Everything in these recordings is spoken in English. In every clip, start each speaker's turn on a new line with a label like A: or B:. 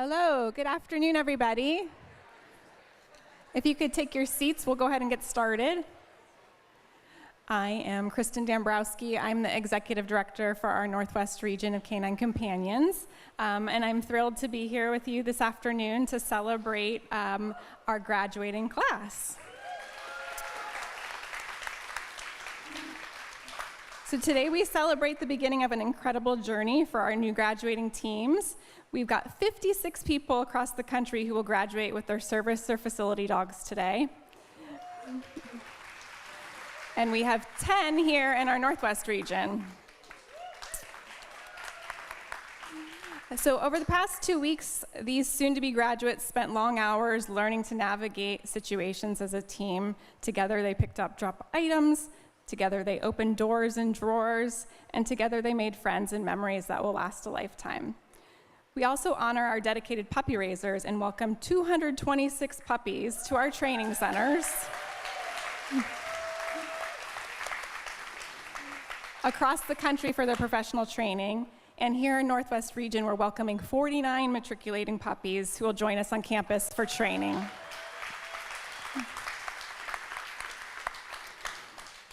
A: Hello, good afternoon, everybody. If you could take your seats, we'll go ahead and get started. I am Kristen Dambrowski. I'm the Executive Director for our Northwest region of Canine Companions, and I'm thrilled to be here with you this afternoon to celebrate our graduating class. So today we celebrate the beginning of an incredible journey for our new graduating teams. We've got 56 people across the country who will graduate with their service or facility dogs today. And we have 10 here in our Northwest region. So over the past 2 weeks, these soon-to-be graduates spent long hours learning to navigate situations as a team. Together they picked up drop items, together they opened doors and drawers, and together they made friends and memories that will last a lifetime. We also honor our dedicated puppy raisers and welcome 226 puppies to our training centers. Across the country for their professional training, and here in Northwest Region, we're welcoming 49 matriculating puppies who will join us on campus for training.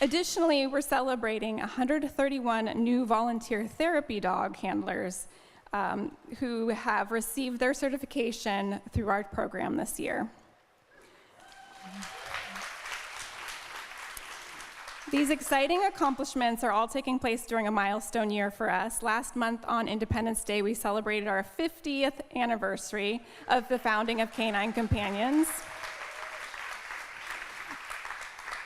A: Additionally, we're celebrating 131 new volunteer therapy dog handlers who have received their certification through our program this year. These exciting accomplishments are all taking place during a milestone year for us. Last month on Independence Day, we celebrated our 50th anniversary of the founding of Canine Companions.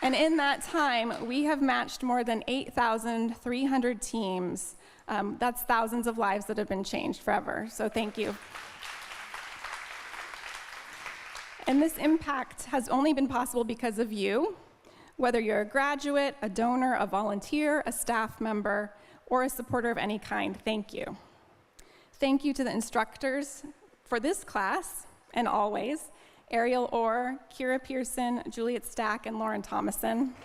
A: And in that time, we have matched more than 8,300 teams. That's thousands of lives that have been changed forever, so thank you. And this impact has only been possible because of you. Whether you're a graduate, a donor, a volunteer, a staff member, or a supporter of any kind, thank you. Thank you to the instructors for this class, and always, Ariel Orr, Kira Pearson, Juliet Stack, and Lauren Thomason.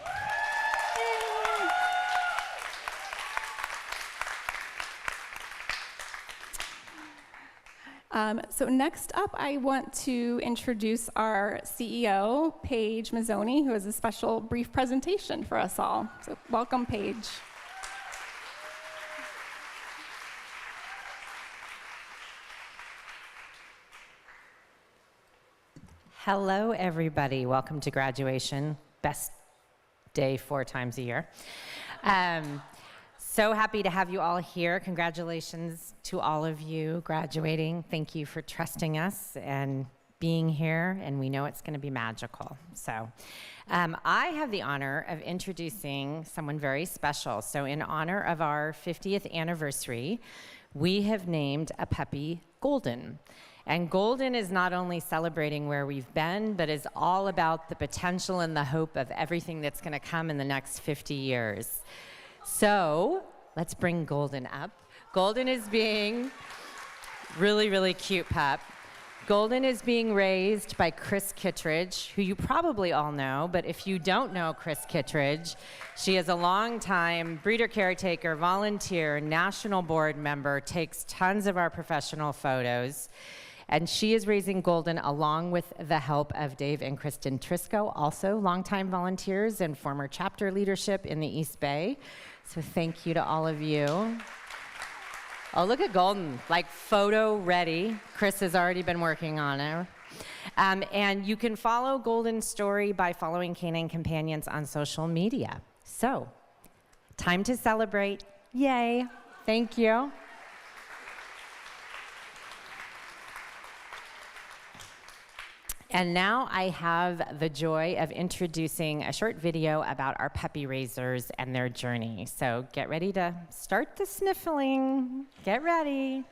A: So next up, I want to introduce our CEO, Paige Mazzoni, who has a special brief presentation for us all. So welcome, Paige.
B: Hello, everybody. Welcome to graduation. Best day 4 times a year. So happy to have you all here. Congratulations to all of you graduating. Thank you for trusting us and being here, and we know it's going to be magical. So I have the honor of introducing someone very special. So in honor of our 50th anniversary, we have named a puppy Golden. And Golden is not only celebrating where we've been, but is all about the potential and the hope of everything that's going to come in the next 50 years. So let's bring Golden up. Golden is being really, really cute pup. Golden is being raised by Chris Kittredge, who you probably all know, but if you don't know Chris Kittredge, she is a longtime breeder caretaker, volunteer, national board member, takes tons of our professional photos. And she is raising Golden along with the help of Dave and Kristen Trisco, also longtime volunteers and former chapter leadership in the East Bay. So thank you to all of you. Oh, look at Golden, like photo ready. Chris has already been working on her. And you can follow Golden's story by following Canine Companions on social media. So, time to celebrate. Yay. Thank you. And now I have the joy of introducing a short video about our puppy raisers and their journey. So get ready to start the sniffling. Get ready.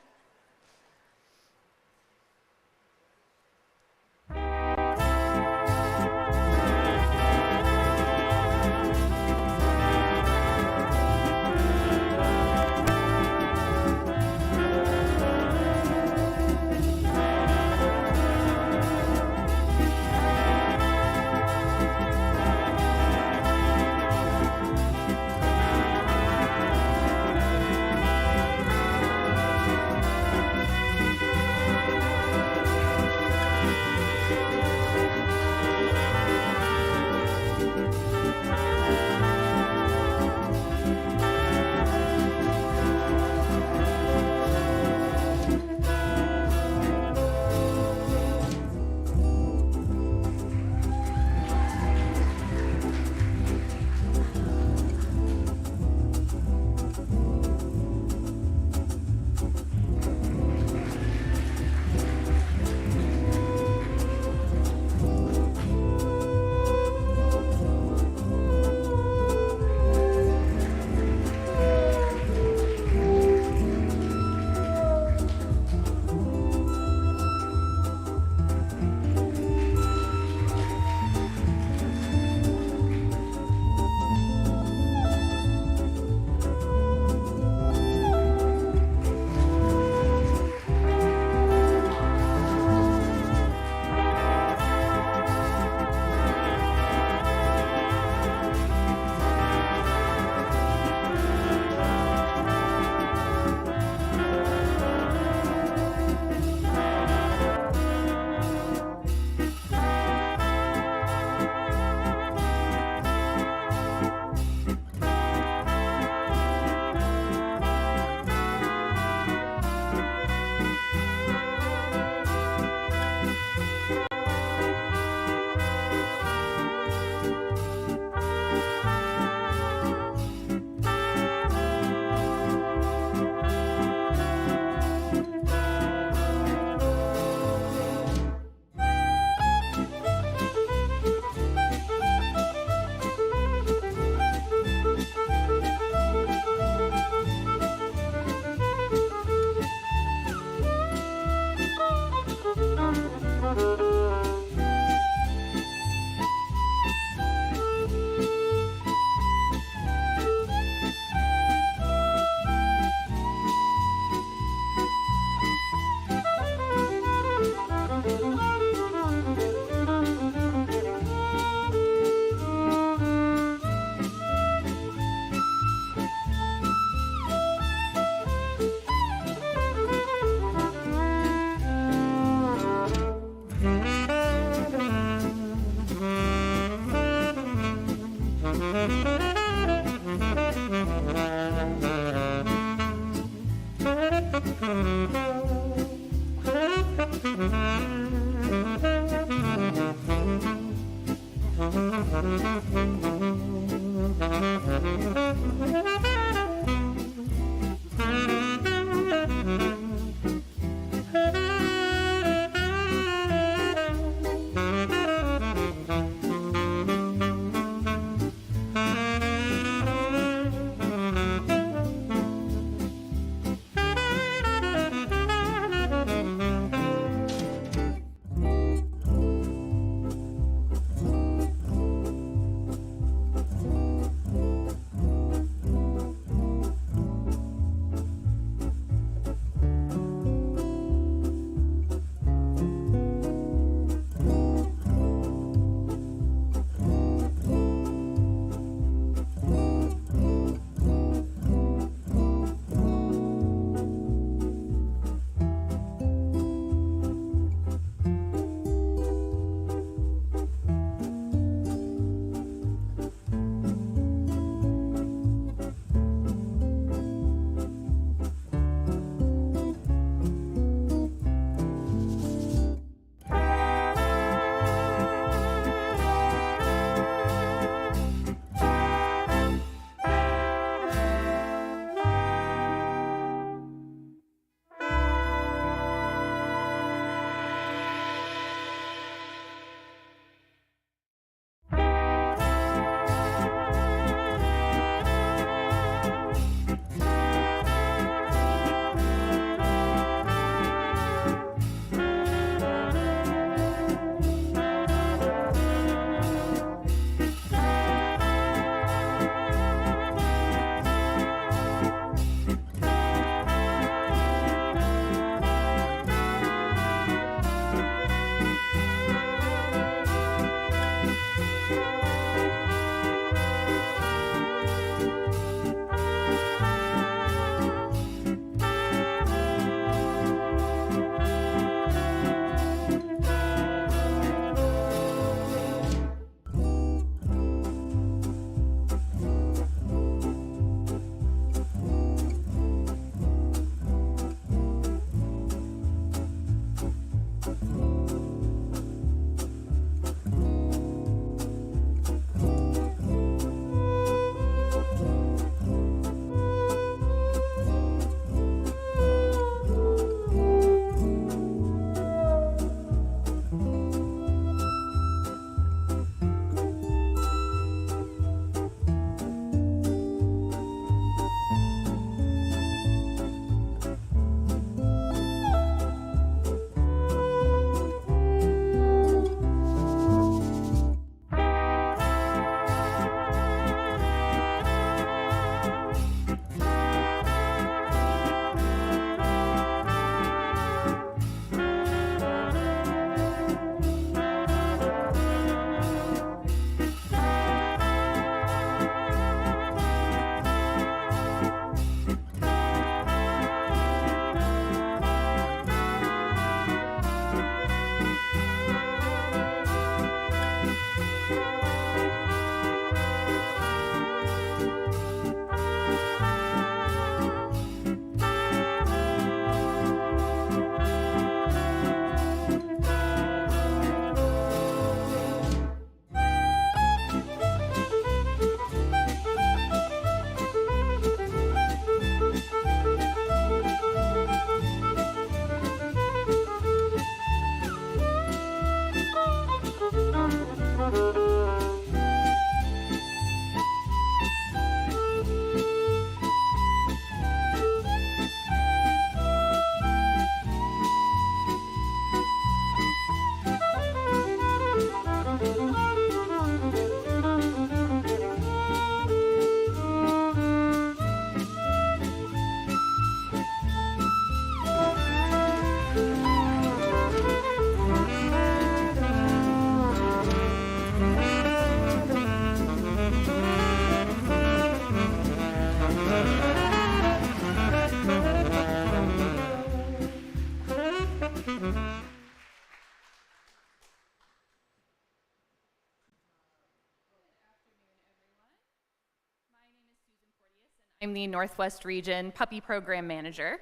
C: I'm the Northwest Region Puppy Program Manager.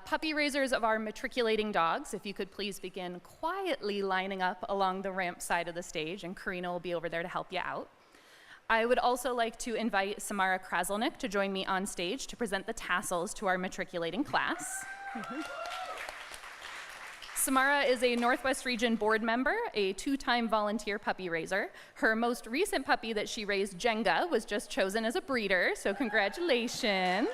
C: Puppy raisers of our matriculating dogs, if you could please begin quietly lining up along the ramp side of the stage, and Karina will be over there to help you out. I would also like to invite Samara Kraselnik to join me on stage to present the tassels to our matriculating class. Samara is a Northwest Region board member, a 2-time volunteer puppy raiser. Her most recent puppy that she raised, Jenga, was just chosen as a breeder, so congratulations.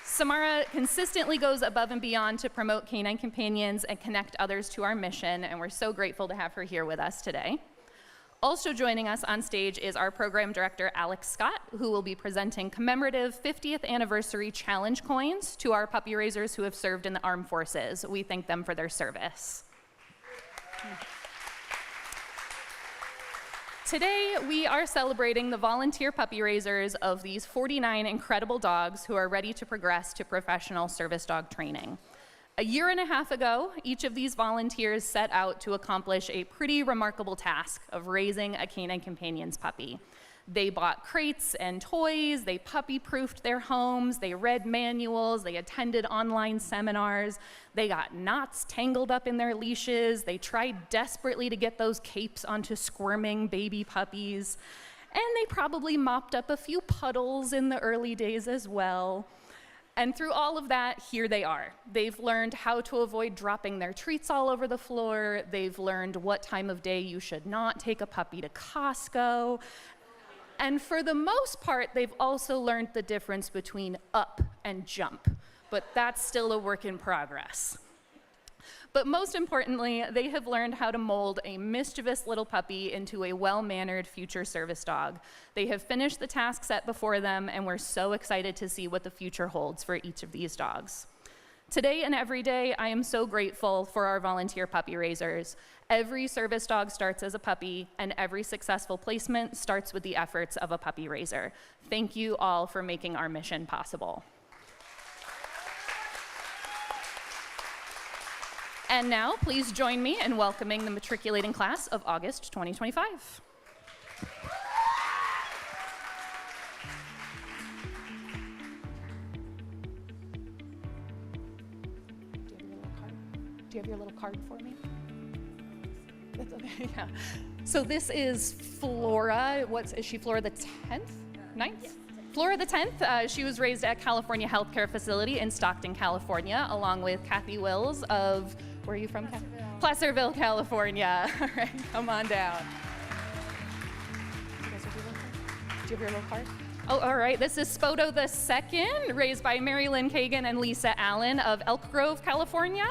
C: Samara consistently goes above and beyond to promote canine companions and connect others to our mission, and we're so grateful to have her here with us today. Also joining us on stage is our program director, Alex Scott, who will be presenting commemorative 50th anniversary challenge coins to our puppy raisers who have served in the armed forces. We thank them for their service. Today, we are celebrating the volunteer puppy raisers of these 49 incredible dogs who are ready to progress to professional service dog training. A year and a half ago, each of these volunteers set out to accomplish a pretty remarkable task of raising a canine companion's puppy. They bought crates and toys, they puppy-proofed their homes, they read manuals, they attended online seminars, they got knots tangled up in their leashes, they tried desperately to get those capes onto squirming baby puppies, and they probably mopped up a few puddles in the early days as well. And through all of that, here they are. They've learned how to avoid dropping their treats all over the floor. They've learned what time of day you should not take a puppy to Costco. And for the most part, they've also learned the difference between up and jump. But that's still a work in progress. But most importantly, they have learned how to mold a mischievous little puppy into a well-mannered future service dog. They have finished the task set before them, and we're so excited to see what the future holds for each of these dogs. Today and every day, I am so grateful for our volunteer puppy raisers. Every service dog starts as a puppy, and every successful placement starts with the efforts of a puppy raiser. Thank you all for making our mission possible. And now, please join me in welcoming the matriculating class of August 2025. Do you have your little card for me? That's okay, yeah. So this is Flora. Is she Flora the 10th? 9th? Yeah. Flora the 10th, she was raised at California Healthcare Facility in Stockton, California, along with Kathy Wills of, where are you from? Placerville, California. All right, come on down. Do you have your little card? Oh, all right, this is Spoto the 2nd, raised by Mary Lynn Kagan and Lisa Allen of Elk Grove, California.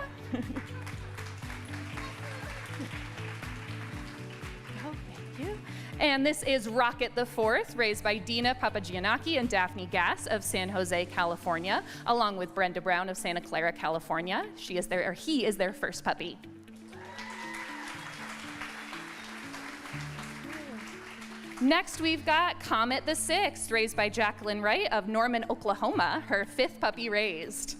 C: And this is Rocket the 4th, raised by Dina Papagiannacci and Daphne Gass of San Jose, California, along with Brenda Brown of Santa Clara, California. He is their first puppy. Next, we've got Comet the 6th, raised by Jacqueline Wright of Norman, Oklahoma, her 5th puppy raised.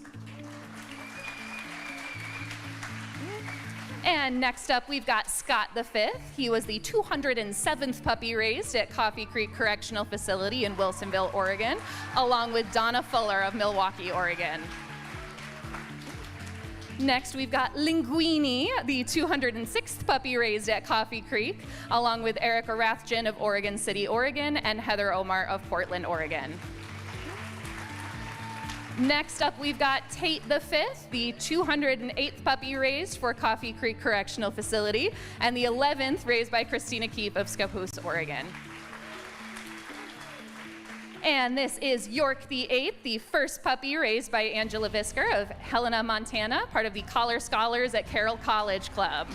C: And next up, we've got Scott the 5th. He was the 207th puppy raised at Coffee Creek Correctional Facility in Wilsonville, Oregon, along with Donna Fuller of Milwaukee, Oregon. Next, we've got Linguini, the 206th puppy raised at Coffee Creek, along with Erica Rathjen of Oregon City, Oregon, and Heather Omar of Portland, Oregon. Next up, we've got Tate the 5th, the 208th puppy raised for Coffee Creek Correctional Facility, and the 11th raised by Christina Keefe of Scappoose, Oregon. And this is York the 8th, the first puppy raised by Angela Visker of Helena, Montana, part of the Collar Scholars at Carroll College Club.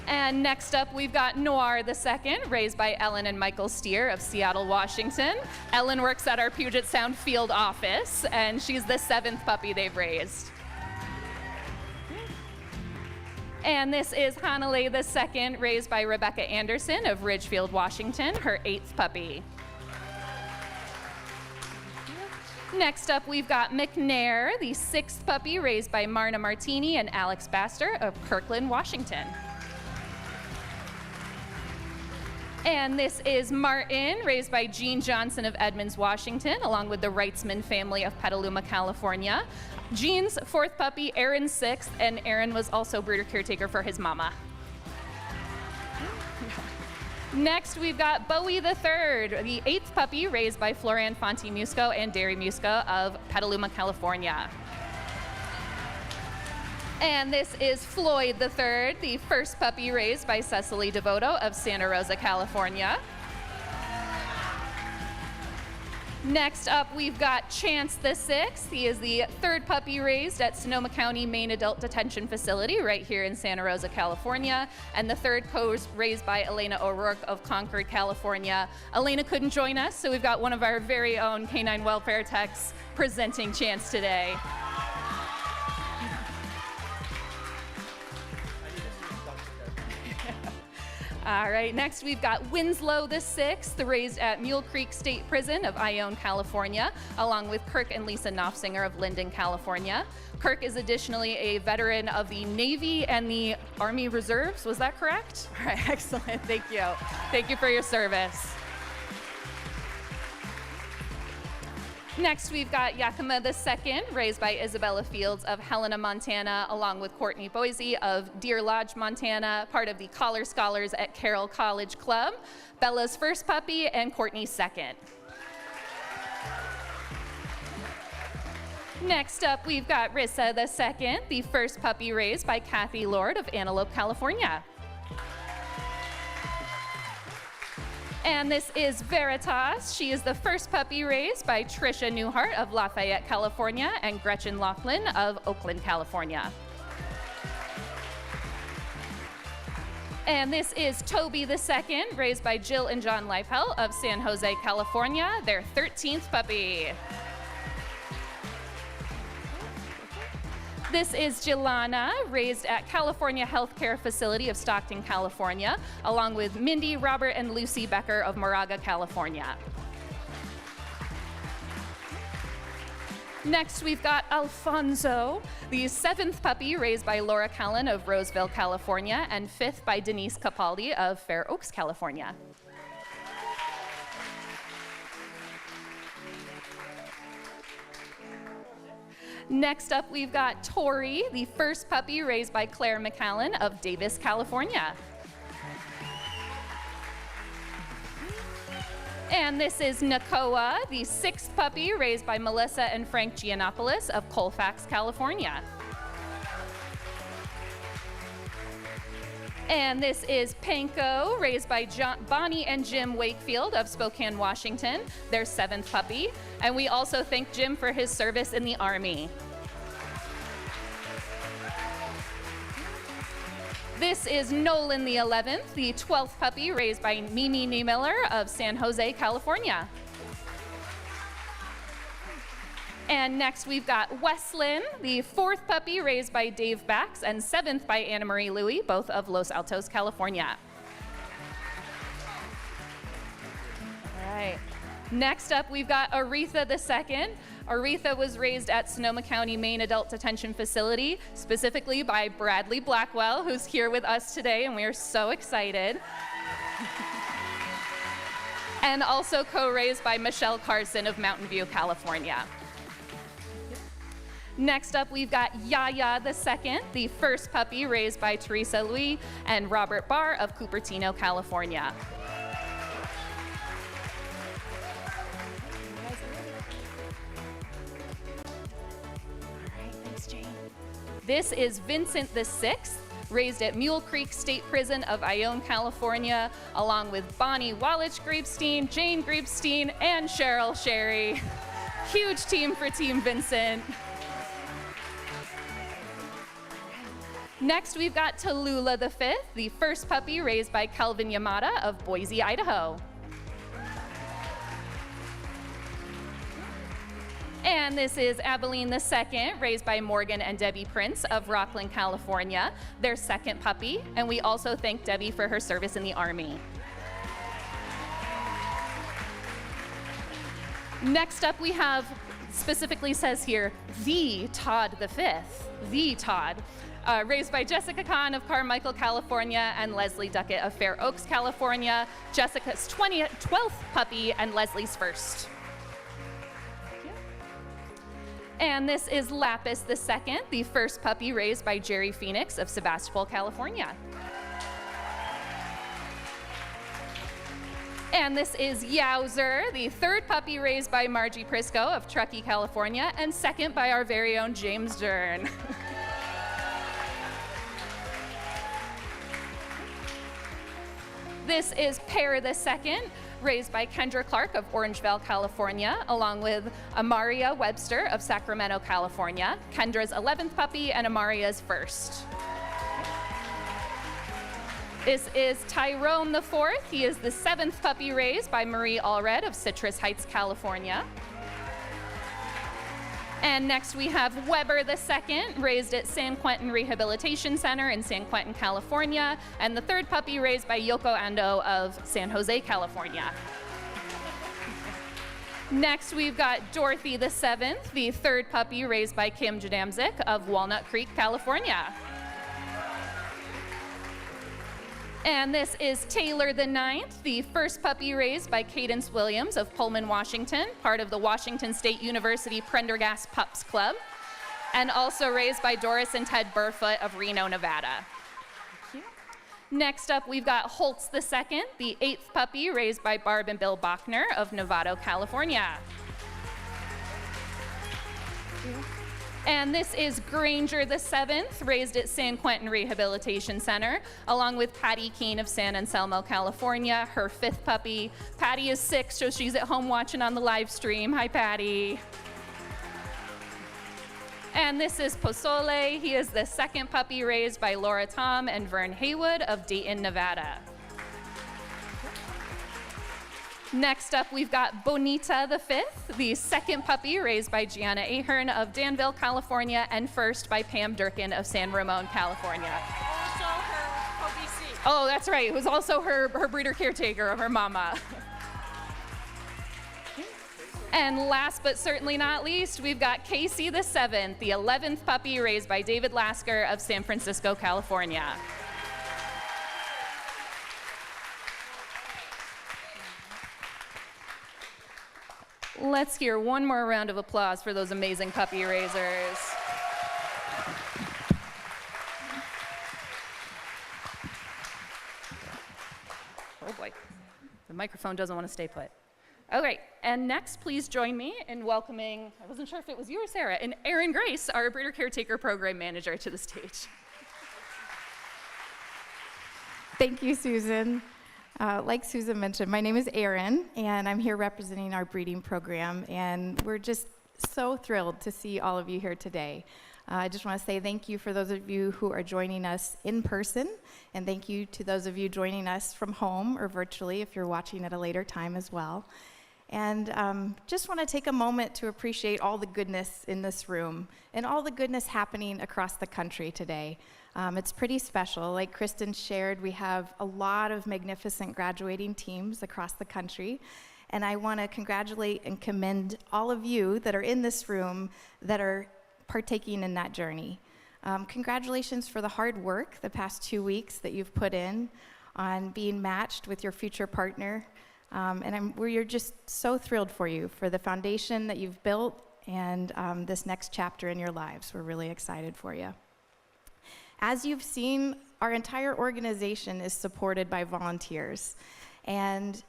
C: And next up, we've got Noir the 2nd, raised by Ellen and Michael Steer of Seattle, Washington. Ellen works at our Puget Sound field office, and she's the 7th puppy they've raised. And this is Hanalei the 2nd, raised by Rebecca Anderson of Ridgefield, Washington, her 8th puppy. Next up, we've got McNair, the 6th puppy, raised by Marna Martini and Alex Baster of Kirkland, Washington. And this is Martin, raised by Gene Johnson of Edmonds, Washington, along with the Reitzman family of Petaluma, California. Gene's fourth puppy, Aaron's sixth, and Aaron was also breeder caretaker for his mama. Next, we've got Bowie the third, the eighth puppy, raised by Floran Fonte Musco and Derry Musco of Petaluma, California. And this is Floyd the third, the first puppy raised by Cecily Devoto of Santa Rosa, California. Next up, we've got Chance the sixth. He is the third puppy raised at Sonoma County Main Adult Detention Facility right here in Santa Rosa, California, and the third raised by Elena O'Rourke of Concord, California. Elena couldn't join us, so we've got one of our very own canine welfare techs presenting Chance today. All right, next we've got Winslow the sixth, raised at Mule Creek State Prison of Ione, California, along with Kirk and Lisa Knopfsinger of Linden, California. Kirk is additionally a veteran of the Navy and the Army Reserves. Was that correct? All right, excellent. Thank you. Thank you for your service. Next, we've got Yakima II, raised by Isabella Fields of Helena, Montana, along with Courtney Boise of Deer Lodge, Montana, part of the Collar Scholars at Carroll College Club. Bella's first puppy and Courtney's second. Next up, we've got Rissa II, the first puppy raised by Kathy Lord of Antelope, California. And this is Veritas. She is the first puppy raised by Trisha Newhart of Lafayette, California, and Gretchen Laughlin of Oakland, California. And this is Toby II, raised by Jill and John Leifel of San Jose, California, their 13th puppy. This is Jelana, raised at California Healthcare Facility of Stockton, California, along with Mindy, Robert, and Lucy Becker of Moraga, California. Next, we've got Alfonso, the seventh puppy raised by Laura Callan of Roseville, California, and fifth by Denise Capaldi of Fair Oaks, California. Next up, we've got Tori, the first puppy raised by Claire McCallan of Davis, California. And this is Nakoa, the sixth puppy raised by Melissa and Frank Giannopoulos of Colfax, California. And this is Panko, raised by Bonnie and Jim Wakefield of Spokane, Washington, their seventh puppy. And we also thank Jim for his service in the Army. This is Nolan the 11th, the 12th puppy raised by Mimi Niemiller of San Jose, California. And next we've got Weslin, the fourth puppy raised by Dave Bax and seventh by Anna Marie Louie, both of Los Altos, California. All right. Next up, we've got Aretha II. Aretha was raised at Sonoma County Main Adult Detention Facility, specifically by Bradley Blackwell, who's here with us today, and we are so excited. And also co-raised by Michelle Carson of Mountain View, California. Next up, we've got Yaya II, the first puppy raised by Teresa Louie and Robert Barr of Cupertino, California. This is Vincent VI, raised at Mule Creek State Prison of Ione, California, along with Bonnie Walich-Griebstein, Jane Griebstein, and Cheryl Sherry. Huge team for Team Vincent. Next, we've got Tallulah V, the first puppy raised by Kelvin Yamada of Boise, Idaho. And this is Abilene II, raised by Morgan and Debbie Prince of Rockland, California, their second puppy. And we also thank Debbie for her service in the Army. Next up, we have, specifically says here, the Todd the Fifth, the Todd, raised by Jessica Kahn of Carmichael, California, and Leslie Duckett of Fair Oaks, California. Jessica's 12th puppy and Leslie's first. And this is Lapis the Second, the first puppy raised by Jerry Phoenix of Sebastopol, California. And this is Yowzer, the third puppy raised by Margie Prisco of Truckee, California, and second by our very own James Dern. This is Pear the Second, raised by Kendra Clark of Orangevale, California, along with Amaria Webster of Sacramento, California, Kendra's 11th puppy and Amaria's first. This is Tyrone the Fourth. He is the 7th puppy raised by Marie Allred of Citrus Heights, California. And next we have Weber the Second, raised at San Quentin Rehabilitation Center in San Quentin, California, and the third puppy raised by Yoko Ando of San Jose, California. Next we've got Dorothy the Seventh, the third puppy raised by Kim Jadamzik of Walnut Creek, California. And this is Taylor the Ninth, the first puppy raised by Cadence Williams of Pullman, Washington, part of the Washington State University Prendergast Pups Club, and also raised by Doris and Ted Burfoot of Reno, Nevada. Next up, we've got Holtz the Second, the 8th puppy raised by Barb and Bill Bachner of Novato, California. And this is Granger the Seventh, raised at San Quentin Rehabilitation Center, along with Patty Keene of San Anselmo, California, her 5th puppy. Patty is 6, so she's at home watching on the live stream. Hi, Patty. And this is Pozole. He is the 2nd puppy raised by Laura Tom and Vern Haywood of Dayton, Nevada. Next up, we've got Bonita the Fifth, the 2nd puppy raised by Gianna Ahern of Danville, California, and first by Pam Durkin of San Ramon, California.
D: Also her OBC.
C: Oh, that's right. It was also her breeder caretaker of her mama. And last but certainly not least, we've got Casey the Seventh, the 11th puppy raised by David Lasker of San Francisco, California. Let's hear one more round of applause for those amazing puppy raisers. Oh boy, the microphone doesn't want to stay put. Okay, and next, please join me in welcoming, I wasn't sure if it was you or Sarah, and Erin Grace, our Breeder Caretaker Program Manager, to the stage.
E: Thank you, Susan. Like Susan mentioned, my name is Erin, and I'm here representing our breeding program, and we're just so thrilled to see all of you here today. I just want to say thank you for those of you who are joining us in person, and thank you to those of you joining us from home or virtually if you're watching at a later time as well. And just want to take a moment to appreciate all the goodness in this room and all the goodness happening across the country today. It's pretty special. Like Kristen shared, we have a lot of magnificent graduating teams across the country. And I want to congratulate and commend all of you that are in this room that are partaking in that journey. Congratulations for the hard work the past 2 weeks that you've put in on being matched with your future partner. We're just so thrilled for you, for the foundation that you've built and this next chapter in your lives. We're really excited for you. As you've seen, our entire organization is supported by volunteers. And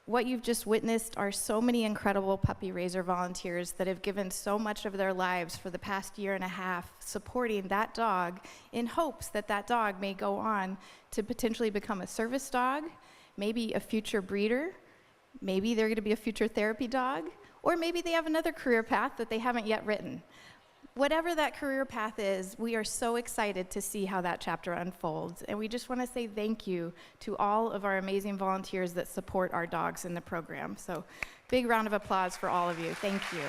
E: what you've just witnessed are so many incredible puppy raiser volunteers that have given so much of their lives for the past year and a half supporting that dog in hopes that that dog may go on to potentially become a service dog, maybe a future breeder, maybe they're going to be a future therapy dog, or maybe they have another career path that they haven't yet written. Whatever that career path is, we are so excited to see how that chapter unfolds. And we just want to say thank you to all of our amazing volunteers that support our dogs in the program. So big round of applause for all of you. Thank you.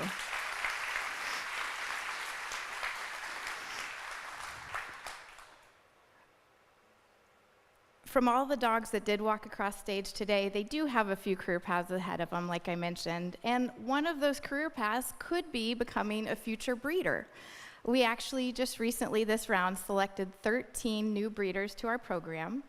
E: from all the dogs that did walk across stage today, they do have a few career paths ahead of them, like I mentioned. And one of those career paths could be becoming a future breeder. We actually just recently, this round, selected 13 new breeders to our program,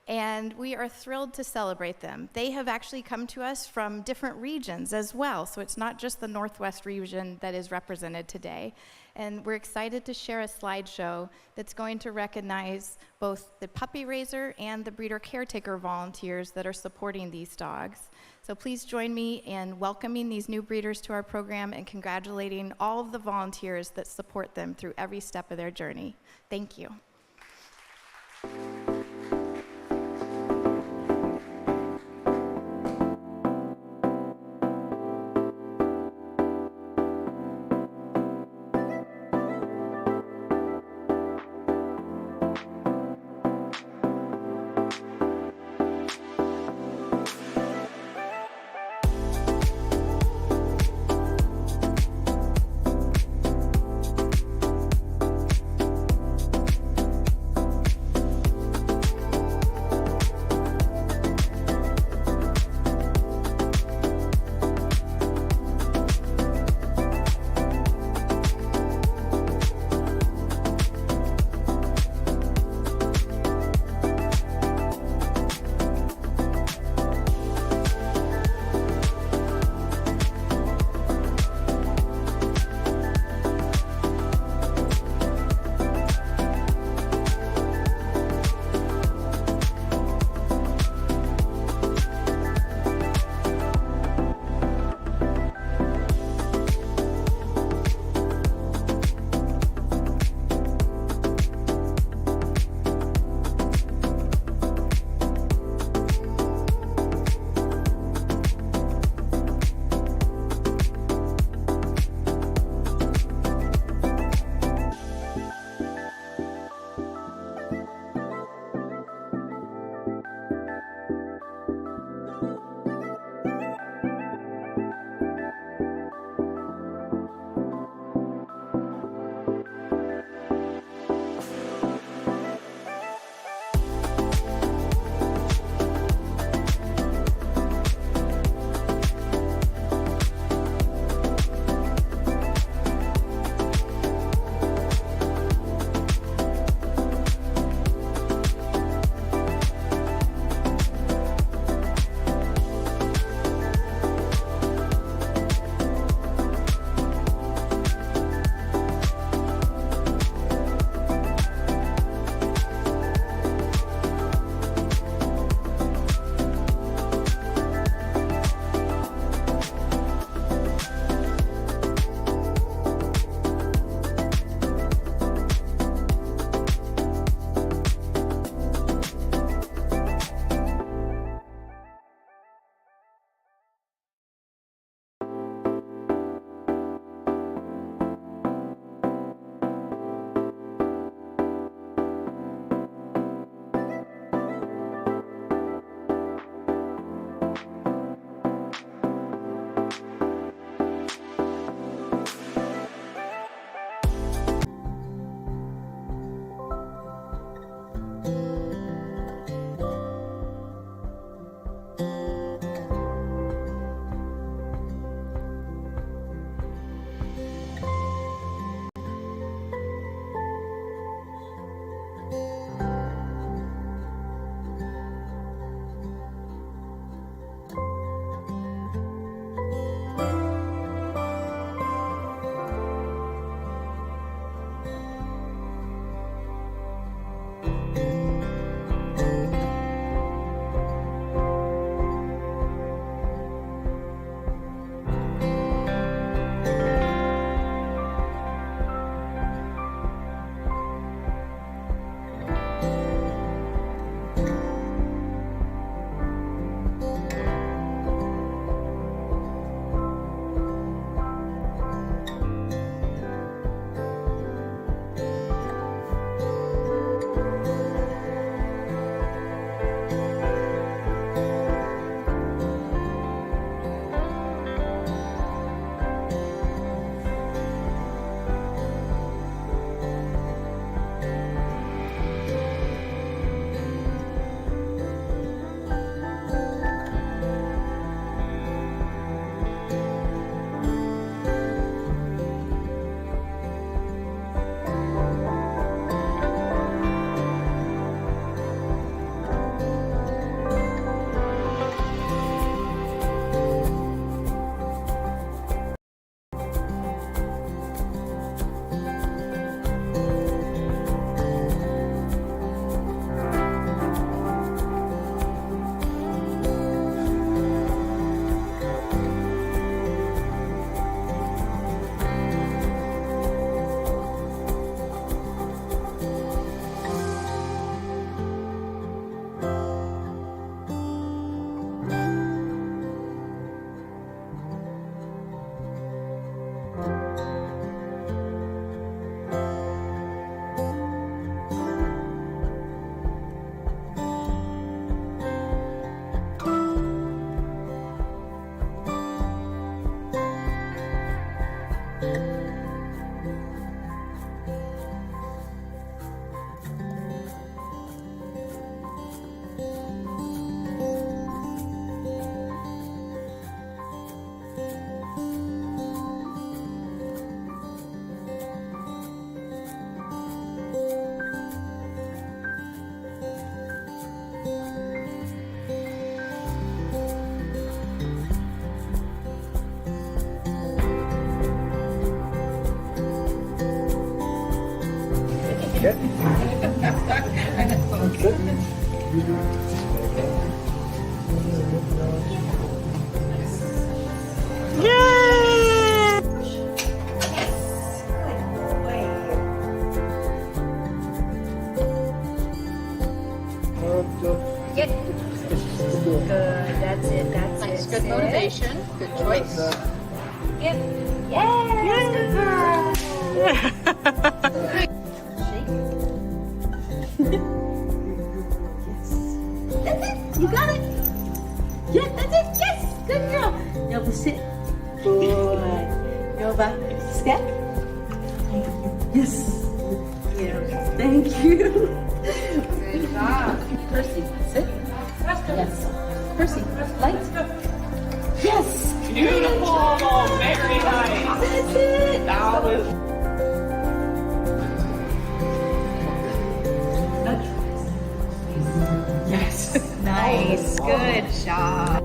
E: and we are thrilled to celebrate them. They have actually come to us from different regions as well, so it's not just the Northwest region that is represented today. And we're excited to share a slideshow that's going to recognize both the puppy raiser and the breeder caretaker volunteers that are supporting these dogs. So please join me in welcoming these new breeders to our program and congratulating all of the volunteers that support them through every step of their journey. Thank you.
F: Good. That's it. That's
D: Nice.
F: it.
D: Good
F: Sit.
D: motivation. Good choice.
F: Yep. Yes. Good girl. That's it. You got it. Yeah, that's it. Yes. Good girl. Nova, sit. Good. Nova, step. Yes. Yeah. Thank you. Good job. Percy, sit. Yes. Percy, light. Yes.
G: Beautiful, very nice.
F: That's it.
G: That was
F: Yes. Nice. Good job.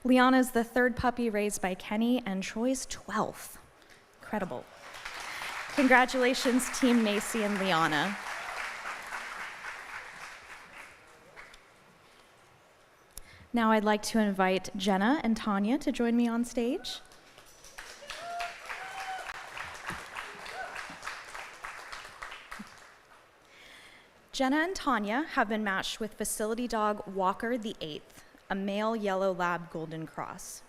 H: Liana's the third puppy raised by Kenny and Troy's 12th. Incredible. Congratulations, Team Macy and Liana. Now I'd like to invite Jenna and Tanya to join me on stage. Jenna and Tanya have been matched with facility dog Walker the 8th, a male yellow lab golden cross.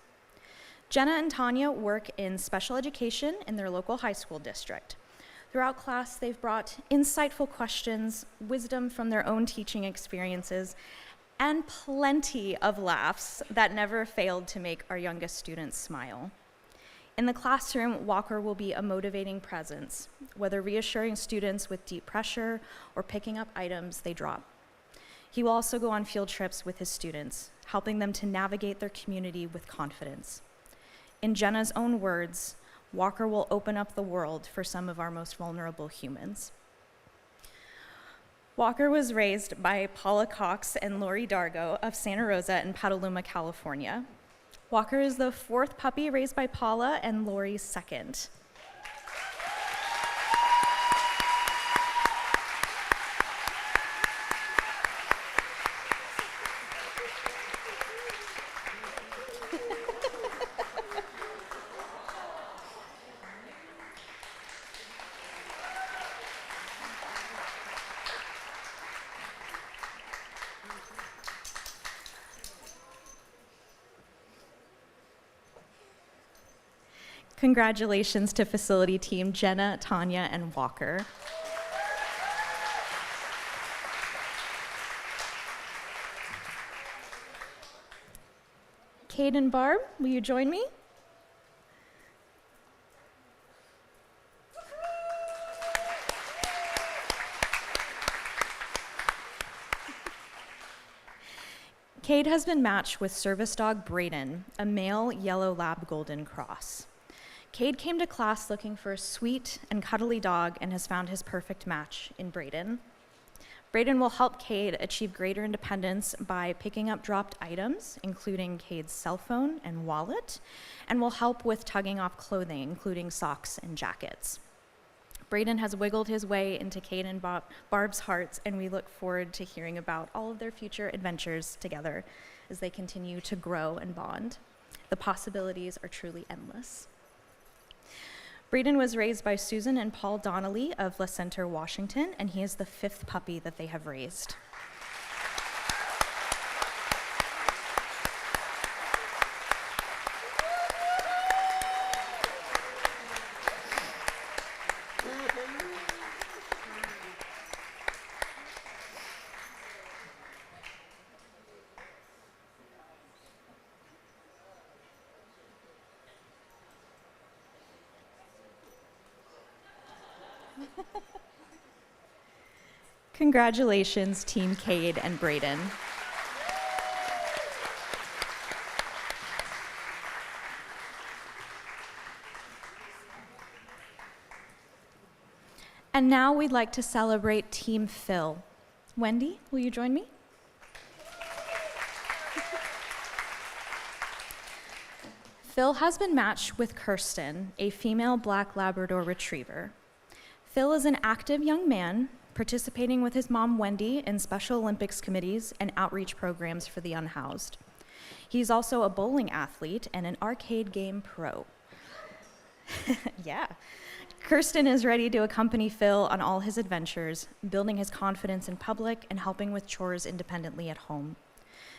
H: Jenna and Tanya work in special education in their local high school district. Throughout class, they've brought insightful questions, wisdom from their own teaching experiences, and plenty of laughs that never failed to make our youngest students smile. In the classroom, Walker will be a motivating presence, whether reassuring students with deep pressure or picking up items they drop. He will also go on field trips with his students, helping them to navigate their community with confidence. In Jenna's own words, Walker will open up the world for some of our most vulnerable humans. Walker was raised by Paula Cox and Lori Dargo of Santa Rosa in Petaluma, California. Walker is the 4th puppy raised by Paula and Lori's 2nd. Congratulations to facility team Jenna, Tanya, and Walker. Cade and Barb, will you join me? Cade has been matched with service dog Brayden, a male yellow lab golden cross. Cade came to class looking for a sweet and cuddly dog and has found his perfect match in Brayden. Brayden will help Cade achieve greater independence by picking up dropped items, including Cade's cell phone and wallet, and will help with tugging off clothing, including socks and jackets. Brayden has wiggled his way into Cade and Barb's hearts, and we look forward to hearing about all of their future adventures together as they continue to grow and bond. The possibilities are truly endless. Brayden was raised by Susan and Paul Donnelly of La Center, Washington, and he is the 5th puppy that they have raised. Congratulations, Team Cade and Brayden. And now we'd like to celebrate Team Phil. Wendy, will you join me? Phil has been matched with Kirsten, a female black Labrador retriever. Phil is an active young man participating with his mom, Wendy, in Special Olympics committees and outreach programs for the unhoused. He's also a bowling athlete and an arcade game pro. Yeah. Kirsten is ready to accompany Phil on all his adventures, building his confidence in public and helping with chores independently at home.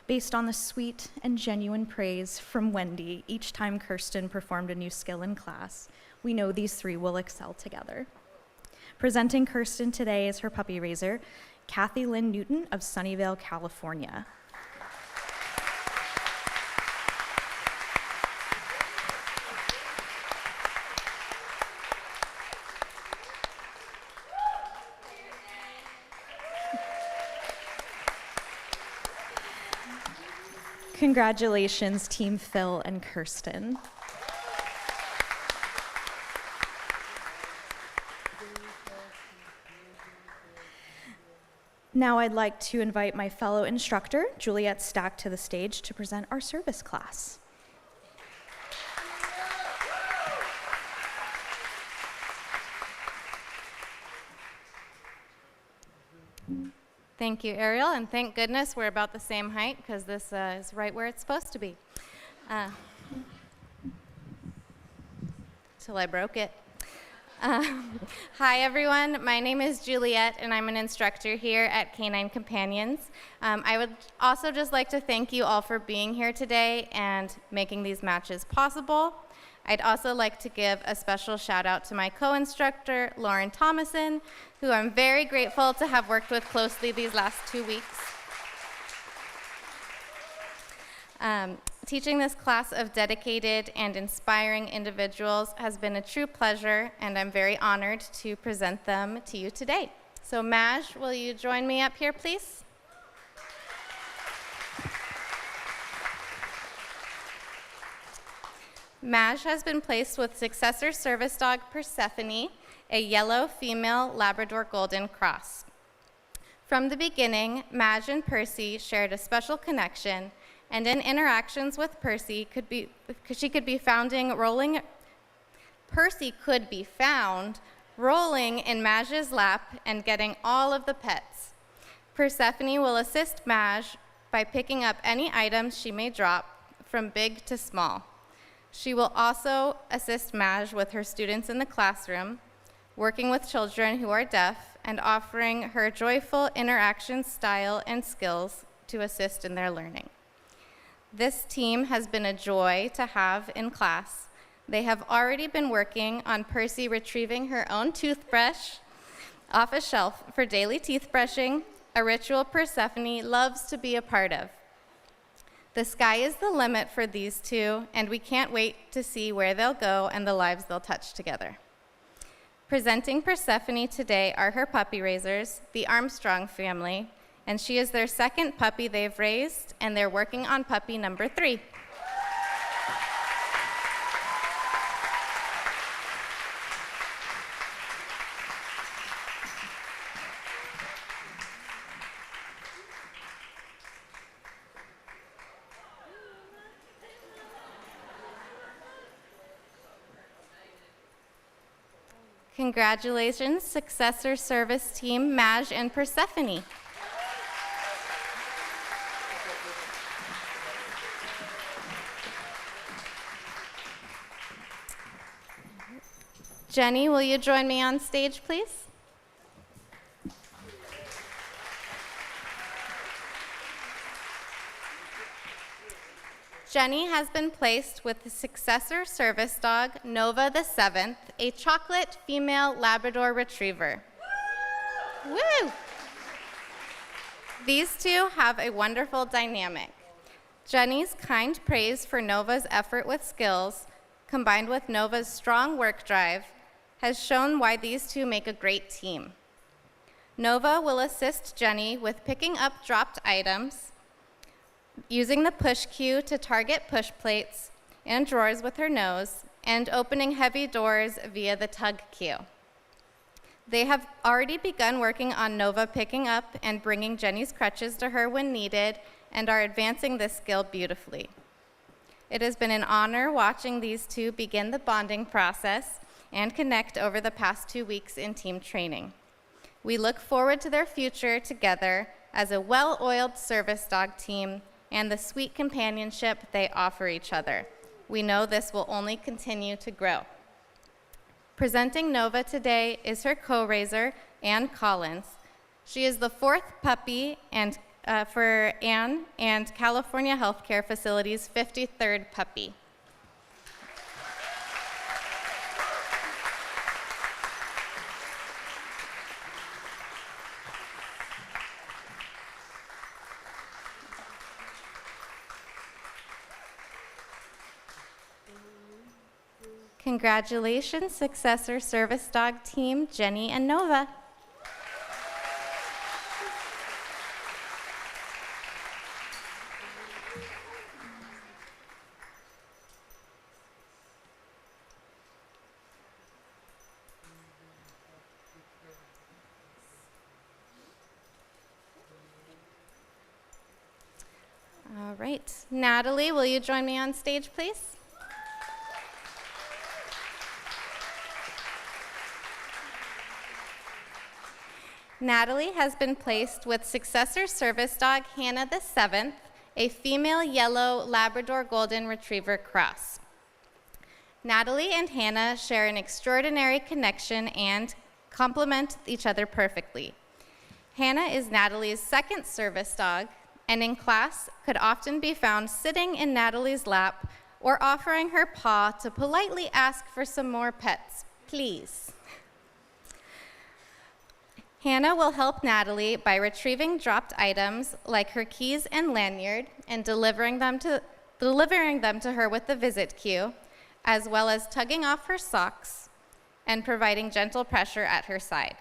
H: Based on the sweet and genuine praise from Wendy each time Kirsten performed a new skill in class, we know these three will excel together. Presenting Kirsten today is her puppy raiser, Kathy Lynn Newton of Sunnyvale, California. Congratulations, Team Phil and Kirsten. Now I'd like to invite my fellow instructor, Juliet Stack, to the stage to present our service class.
I: Thank you, Ariel, and thank goodness we're about the same height because this is right where it's supposed to be. Till I broke it. Hi, everyone. My name is Juliet, and I'm an instructor here at Canine Companions. I would also just like to thank you all for being here today and making these matches possible. I'd also like to give a special shout out to my co-instructor, Lauren Thomason, who I'm very grateful to have worked with closely these last 2 weeks. Teaching this class of dedicated and inspiring individuals has been a true pleasure, and I'm very honored to present them to you today. So Maj, will you join me up here, please? Maj has been placed with successor service dog Persephone, a yellow female Labrador Golden Cross. From the beginning, Maj and Percy shared a special connection, and in interactions with Percy Percy could be found rolling in Maj's lap and getting all of the pets. Persephone will assist Maj by picking up any items she may drop, from big to small. She will also assist Maj with her students in the classroom, working with children who are deaf, and offering her joyful interaction style and skills to assist in their learning. This team has been a joy to have in class. They have already been working on Percy retrieving her own toothbrush off a shelf for daily teeth brushing, a ritual Persephone loves to be a part of. The sky is the limit for these two, and we can't wait to see where they'll go and the lives they'll touch together. Presenting Persephone today are her puppy raisers, the Armstrong family, and she is their second puppy they've raised, and they're working on puppy number 3. Congratulations, successor service team, Maj and Persephone. Jenny, will you join me on stage, please? Jenny has been placed with the successor service dog, Nova the 7th, a chocolate female Labrador Retriever. Woo! These two have a wonderful dynamic. Jenny's kind praise for Nova's effort with skills, combined with Nova's strong work drive, has shown why these two make a great team. Nova will assist Jenny with picking up dropped items, using the push cue to target push plates and drawers with her nose, and opening heavy doors via the tug cue. They have already begun working on Nova picking up and bringing Jenny's crutches to her when needed, and are advancing this skill beautifully. It has been an honor watching these two begin the bonding process and connect over the past 2 weeks in team training. We look forward to their future together as a well-oiled service dog team and the sweet companionship they offer each other. We know this will only continue to grow. Presenting Nova today is her co-raiser, Ann Collins. She is the 4th puppy for Ann and California Healthcare Facility's 53rd puppy. Congratulations, successor service dog team, Jenny and Nova. All right, Natalie, will you join me on stage, please? Natalie has been placed with successor service dog Hannah the 7th, a female yellow Labrador Golden Retriever cross. Natalie and Hannah share an extraordinary connection and complement each other perfectly. Hannah is Natalie's second service dog, and in class could often be found sitting in Natalie's lap or offering her paw to politely ask for some more pets, please. Hannah will help Natalie by retrieving dropped items like her keys and lanyard and delivering them to her with the visit cue, as well as tugging off her socks and providing gentle pressure at her side.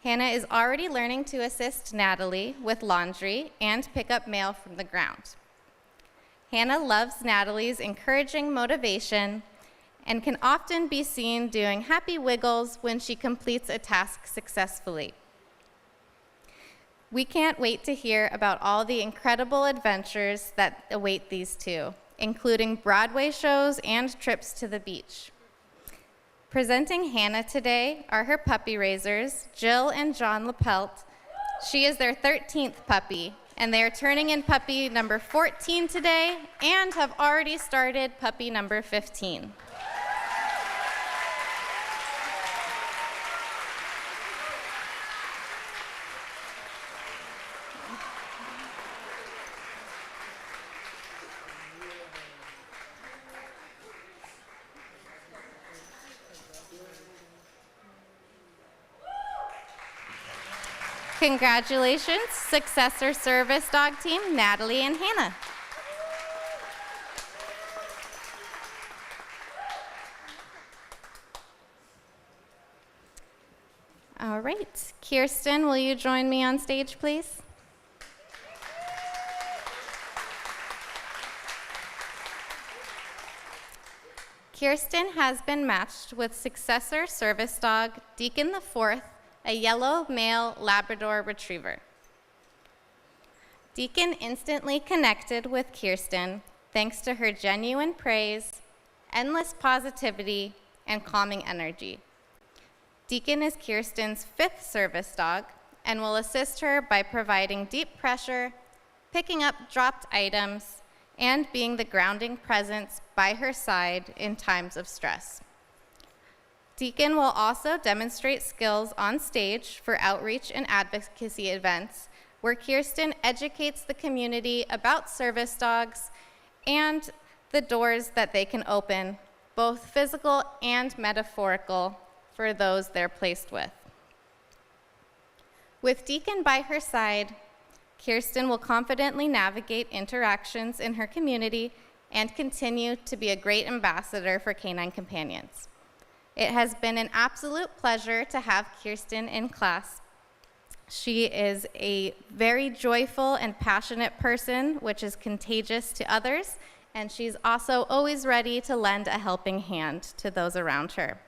I: Hannah is already learning to assist Natalie with laundry and pick up mail from the ground. Hannah loves Natalie's encouraging motivation and can often be seen doing happy wiggles when she completes a task successfully. We can't wait to hear about all the incredible adventures that await these two, including Broadway shows and trips to the beach. Presenting Hannah today are her puppy raisers, Jill and John Lapelt. She is their 13th puppy, and they are turning in puppy number 14 today and have already started puppy number 15. Congratulations, successor service dog team, Natalie and Hannah. All right, Kirsten, will you join me on stage, please? Kirsten has been matched with successor service dog, Deacon the 4th, a yellow male Labrador Retriever. Deacon instantly connected with Kirsten thanks to her genuine praise, endless positivity, and calming energy. Deacon is Kirsten's 5th service dog and will assist her by providing deep pressure, picking up dropped items, and being the grounding presence by her side in times of stress. Deacon will also demonstrate skills on stage for outreach and advocacy events, where Kirsten educates the community about service dogs and the doors that they can open, both physical and metaphorical, for those they're placed with. With Deacon by her side, Kirsten will confidently navigate interactions in her community and continue to be a great ambassador for canine companions. It has been an absolute pleasure to have Kirsten in class. She is a very joyful and passionate person, which is contagious to others, and she's also always ready to lend a helping hand to those around her.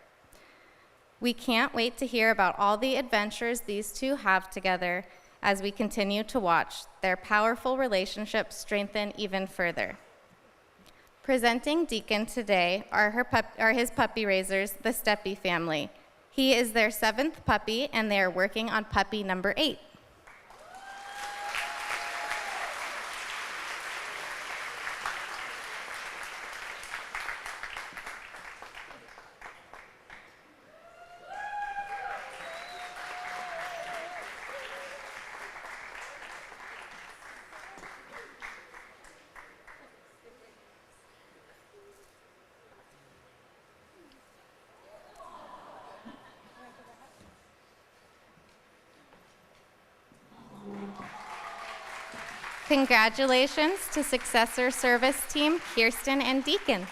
I: We can't wait to hear about all the adventures these two have together as we continue to watch their powerful relationship strengthen even further. Presenting Deacon today are his puppy raisers, the Steppy family. He is their 7th puppy, and they are working on puppy number 8. Congratulations to successor service team, Kirsten and Deacon.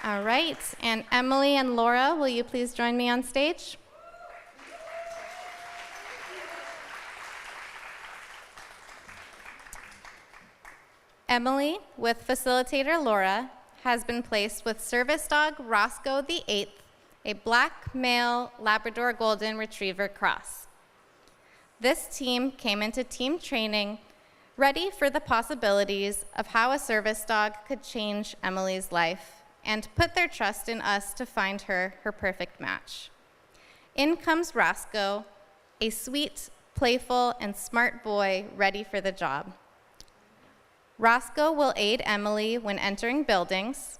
I: All right, and Emily and Laura, will you please join me on stage? Emily, with facilitator Laura, has been placed with service dog Roscoe the 8th, a black male Labrador Golden Retriever cross. This team came into team training ready for the possibilities of how a service dog could change Emily's life and put their trust in us to find her her perfect match. In comes Roscoe, a sweet, playful, and smart boy ready for the job. Roscoe will aid Emily when entering buildings,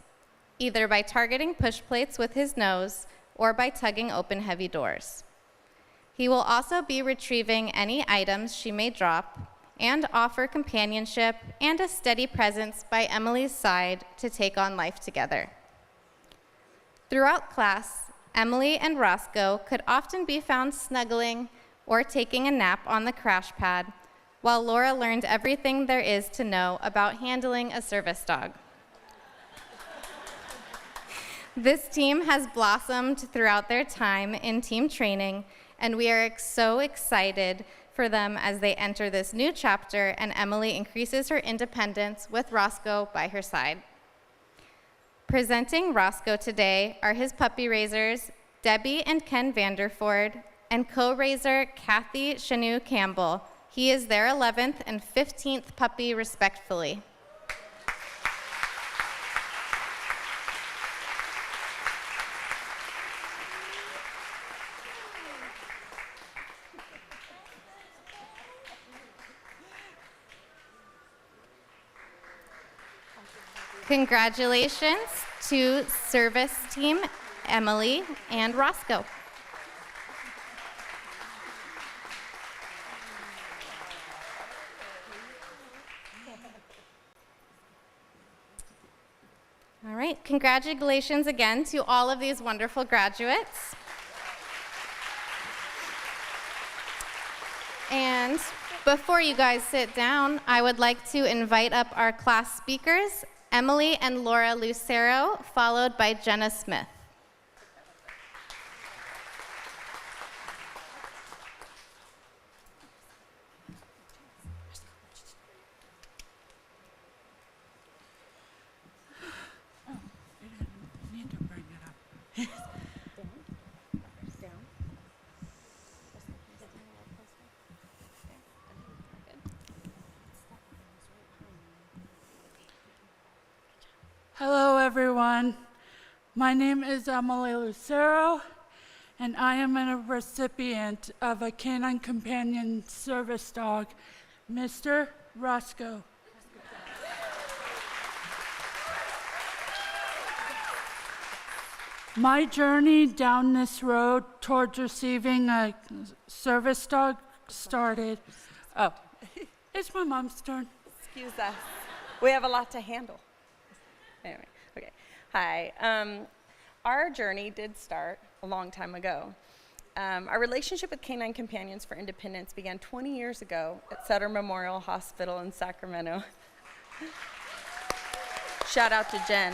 I: either by targeting push plates with his nose or by tugging open heavy doors. He will also be retrieving any items she may drop and offer companionship and a steady presence by Emily's side to take on life together. Throughout class, Emily and Roscoe could often be found snuggling or taking a nap on the crash pad, while Laura learned everything there is to know about handling a service dog. This team has blossomed throughout their time in team training, and we are so excited for them as they enter this new chapter and Emily increases her independence with Roscoe by her side. Presenting Roscoe today are his puppy raisers, Debbie and Ken Vanderford, and co-raiser Kathy Shanu Campbell. He is their 11th and 15th puppy, respectfully. Congratulations to service team Emily and Roscoe. All right, congratulations again to all of these wonderful graduates. And before you guys sit down, I would like to invite up our class speakers, Emily and Laura Lucero, followed by Jenna Smith.
J: Hello, everyone. My name is Emily Lucero, and I am a recipient of a Canine Companion service dog, Mr. Roscoe. My journey down this road towards receiving a service dog started. Oh, it's my mom's turn.
K: Excuse us. We have a lot to handle. Anyway, okay. Hi. Our journey did start a long time ago. Our relationship with Canine Companions for Independence began 20 years ago at Sutter Memorial Hospital in Sacramento. Shout out to Jen.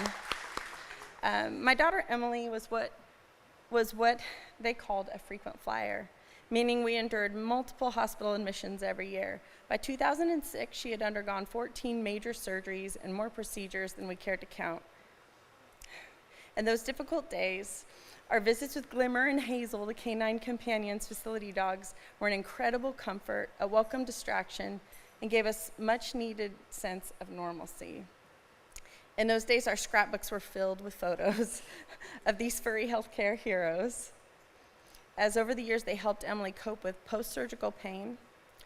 K: My daughter Emily was what they called a frequent flyer, meaning we endured multiple hospital admissions every year. By 2006, she had undergone 14 major surgeries and more procedures than we cared to count. In those difficult days, our visits with Glimmer and Hazel, the Canine Companions facility dogs, were an incredible comfort, a welcome distraction, and gave us much needed sense of normalcy. In those days, our scrapbooks were filled with photos of these furry healthcare heroes, as over the years they helped Emily cope with post-surgical pain,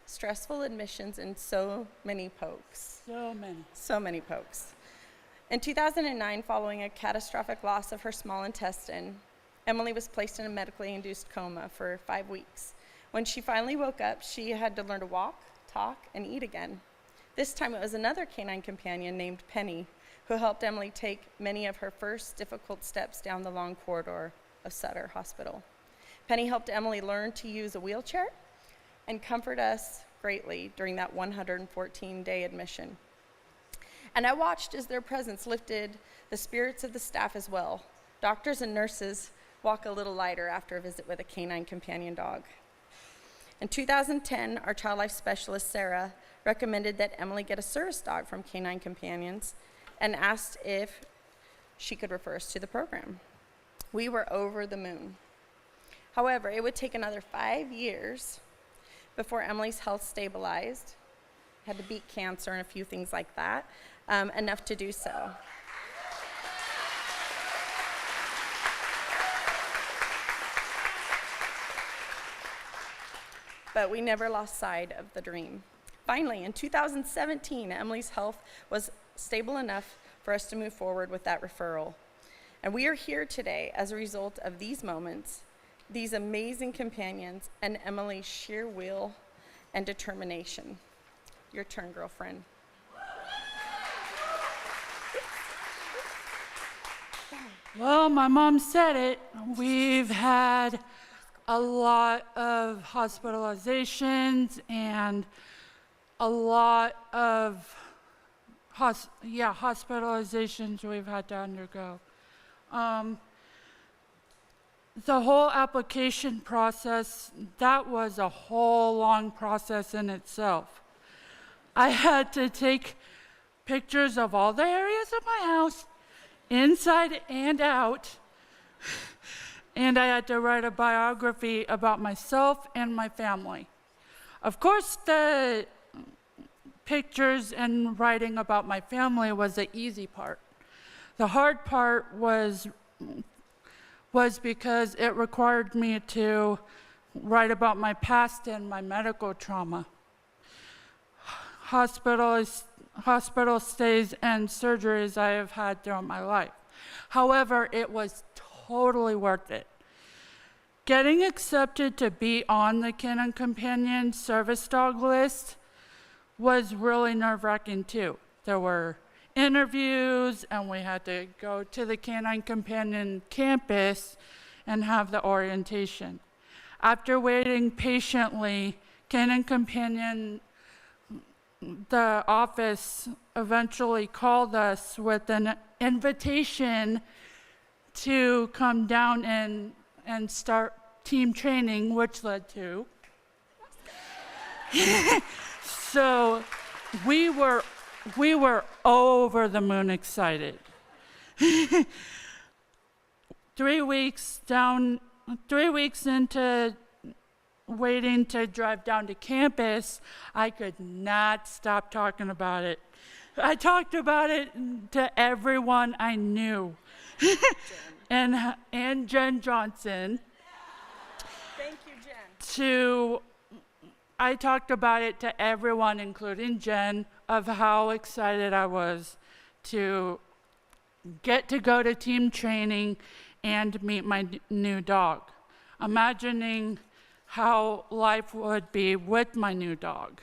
K: stressful admissions, and so many pokes. So many pokes. In 2009, following a catastrophic loss of her small intestine, Emily was placed in a medically induced coma for 5 weeks. When she finally woke up, she had to learn to walk, talk, and eat again. This time it was another canine companion named Penny who helped Emily take many of her first difficult steps down the long corridor of Sutter Hospital. Penny helped Emily learn to use a wheelchair and comfort us greatly during that 114-day admission. And I watched as their presence lifted the spirits of the staff as well. Doctors and nurses walk a little lighter after a visit with a canine companion dog. In 2010, our child life specialist, Sarah, recommended that Emily get a service dog from Canine Companions and asked if she could refer us to the program. We were over the moon. However, it would take another 5 years before Emily's health stabilized, had to beat cancer and a few things like that, enough to do so. but we never lost sight of the dream. Finally, in 2017, Emily's health was stable enough for us to move forward with that referral. And we are here today as a result of these moments, these amazing companions, and Emily's sheer will and determination. Your turn, girlfriend.
J: Well, my mom said it. We've had a lot of hospitalizations and a lot of hospitalizations we've had to undergo. The whole application process, that was a whole long process in itself. I had to take pictures of all the areas of my house, inside and out, and I had to write a biography about myself and my family. Of course, the pictures and writing about my family was the easy part. The hard part was because it required me to write about my past and my medical trauma. Hospital stays and surgeries I have had throughout my life. However, it was totally worth it. Getting accepted to be on the Canine Companion service dog list was really nerve-wracking too. There were interviews, and we had to go to the Canine Companion campus and have the orientation. After waiting patiently, Canine Companion, the office eventually called us with an invitation to come down and start team training, which led to. So we were over the moon excited. 3 weeks into waiting to drive down to campus, I could not stop talking about it. I talked about it to everyone I knew. and Jen Johnson.
K: Thank you, Jen.
J: I talked about it to everyone, including Jen, of how excited I was to get to go to team training and meet my new dog, imagining how life would be with my new dog.